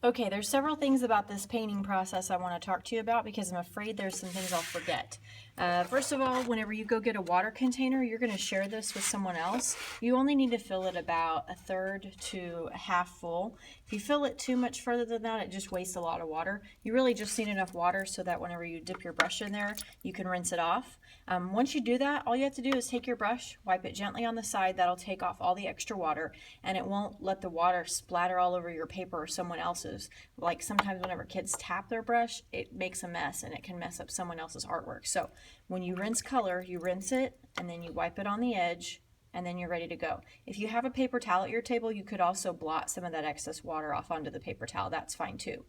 Okay, there's several things about this painting process I want to talk to you about because I'm afraid there's some things I'll forget. First of all, whenever you go get a water container, you're going to share this with someone else. You only need to fill it about a third to a half full. If you fill it too much further than that, it just wastes a lot of water. You really just need enough water so that whenever you dip your brush in there, you can rinse it off. Once you do that, all you have to do is take your brush, wipe it gently on the side. That'll take off all the extra water, and it won't let the water splatter all over your paper or someone else's. Like sometimes whenever kids tap their brush, it makes a mess and it can mess up someone else's artwork. So when you rinse color, you rinse it and then you wipe it on the edge, and then you're ready to go. If you have a paper towel at your table, you could also blot some of that excess water off onto the paper towel. That's fine too.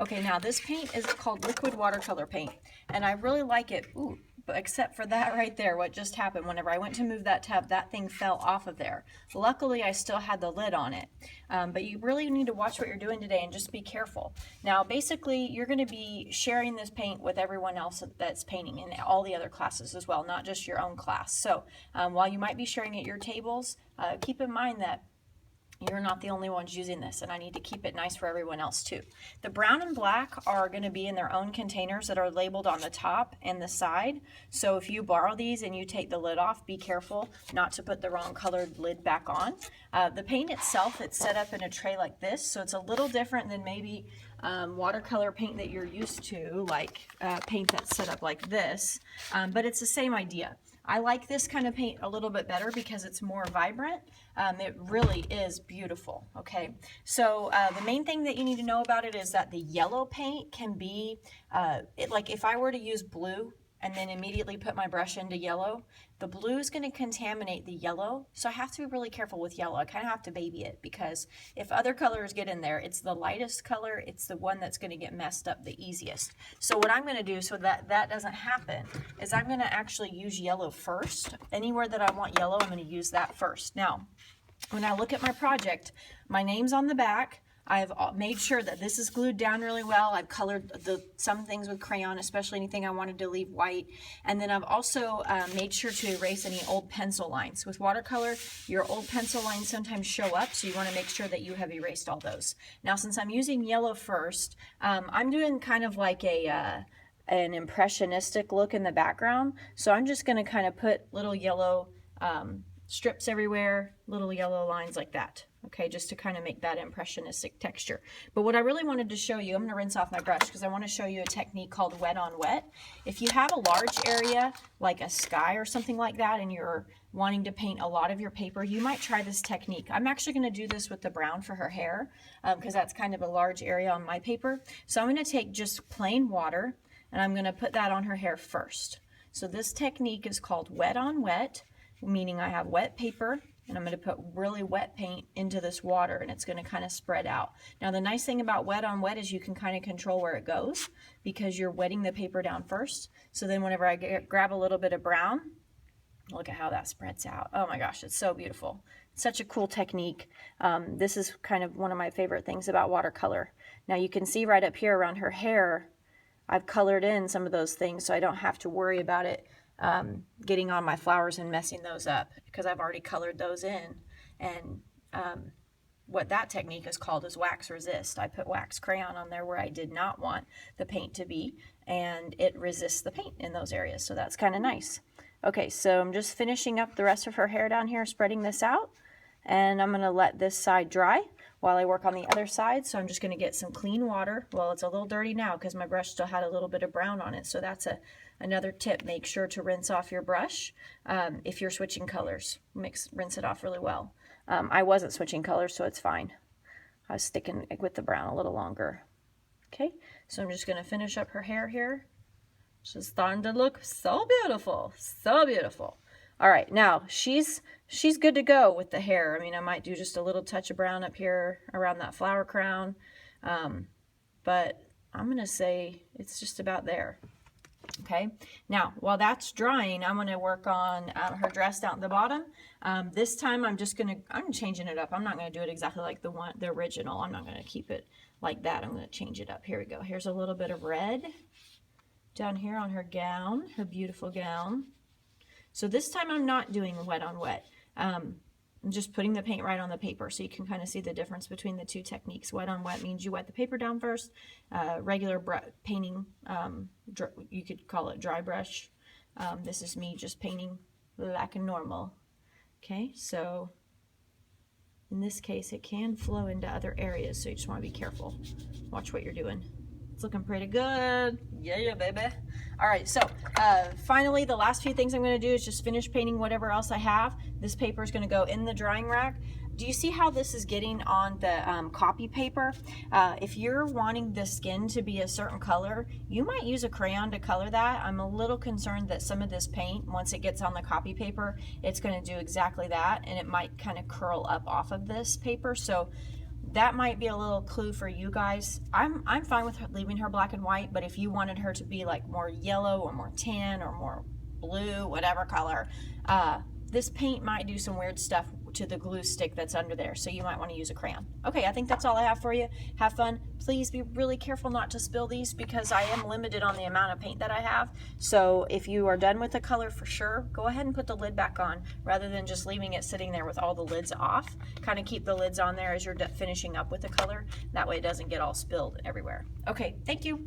Okay, now this paint is called liquid watercolor paint, and I really like it. Ooh, but except for that right there, what just happened, whenever I went to move that tub, that thing fell off of there. Luckily, I still had the lid on it. But you really need to watch what you're doing today and just be careful. Now, basically, you're going to be sharing this paint with everyone else that's painting in all the other classes as well, not just your own class. So while you might be sharing at your tables, keep in mind that you're not the only ones using this, and I need to keep it nice for everyone else too. The brown and black are going to be in their own containers that are labeled on the top and the side. So if you borrow these and you take the lid off, be careful not to put the wrong colored lid back on. The paint itself, it's set up in a tray like this, so it's a little different than maybe watercolor paint that you're used to, like paint that's set up like this, but it's the same idea. I like this kind of paint a little bit better because it's more vibrant. It really is beautiful, okay? So the main thing that you need to know about it is that the yellow paint can be, like if I were to use blue and then immediately put my brush into yellow, the blue is going to contaminate the yellow. So I have to be really careful with yellow. I kind of have to baby it because if other colors get in there, it's the lightest color. It's the one that's going to get messed up the easiest. So what I'm going to do so that that doesn't happen is I'm going to actually use yellow first. Anywhere that I want yellow, I'm going to use that first. Now, when I look at my project, my name's on the back. I've made sure that this is glued down really well. I've colored some things with crayon, especially anything I wanted to leave white. And then I've also made sure to erase any old pencil lines. With watercolor, your old pencil lines sometimes show up, so you want to make sure that you have erased all those. Now, since I'm using yellow first, I'm doing kind of like an impressionistic look in the background. So I'm just going to kind of put little yellow strips everywhere, little yellow lines like that. Okay, just to kind of make that impressionistic texture. But what I really wanted to show you, I'm going to rinse off my brush because I want to show you a technique called wet on wet. If you have a large area like a sky or something like that and you're wanting to paint a lot of your paper, you might try this technique. I'm actually going to do this with the brown for her hair because that's kind of a large area on my paper. So I'm going to take just plain water and I'm going to put that on her hair first. So this technique is called wet on wet, meaning I have wet paper and I'm going to put really wet paint into this water and it's going to kind of spread out. Now the nice thing about wet on wet is you can kind of control where it goes because you're wetting the paper down first. So then whenever I grab a little bit of brown, look at how that spreads out. Oh my gosh, it's so beautiful. It's such a cool technique. This is kind of one of my favorite things about watercolor. Now you can see right up here around her hair, I've colored in some of those things so I don't have to worry about it getting on my flowers and messing those up because I've already colored those in. And what that technique is called is wax resist. I put wax crayon on there where I did not want the paint to be, and it resists the paint in those areas, so that's kind of nice. Okay, so I'm just finishing up the rest of her hair down here, spreading this out, and I'm going to let this side dry while I work on the other side. So I'm just going to get some clean water. Well, it's a little dirty now because my brush still had a little bit of brown on it, so that's another tip. Make sure to rinse off your brush if you're switching colors. Rinse it off really well. I wasn't switching colors, so it's fine. I was sticking with the brown a little longer. Okay, so I'm just going to finish up her hair here. She's starting to look so beautiful, so beautiful. All right, now she's good to go with the hair. I mean, I might do just a little touch of brown up here around that flower crown, but I'm going to say it's just about there. Okay, now while that's drying, I'm going to work on her dress down at the bottom. This time I'm changing it up. I'm not going to do it exactly like the original. I'm not going to keep it like that. I'm going to change it up. Here we go. Here's a little bit of red down here on her gown, her beautiful gown. So this time I'm not doing wet on wet. I'm just putting the paint right on the paper so you can kind of see the difference between the two techniques. Wet on wet means you wet the paper down first. Regular painting, you could call it dry brush. This is me just painting like a normal. Okay, so in this case, it can flow into other areas, so you just want to be careful. Watch what you're doing. It's looking pretty good. Yeah, baby. All right, so finally, the last few things I'm going to do is just finish painting whatever else I have. This paper is going to go in the drying rack. Do you see how this is getting on the copy paper? If you're wanting the skin to be a certain color, you might use a crayon to color that. I'm a little concerned that some of this paint, once it gets on the copy paper, it's going to do exactly that, and it might kind of curl up off of this paper. So that might be a little clue for you guys. I'm fine with leaving her black and white, but if you wanted her to be like more yellow or more tan or more blue, whatever color, this paint might do some weird stuff to the glue stick that's under there, so you might want to use a crayon. Okay, I think that's all I have for you. Have fun. Please be really careful not to spill these because I am limited on the amount of paint that I have. So if you are done with the color for sure, go ahead and put the lid back on rather than just leaving it sitting there with all the lids off. Kind of keep the lids on there as you're finishing up with the color. That way it doesn't get all spilled everywhere. Okay, thank you.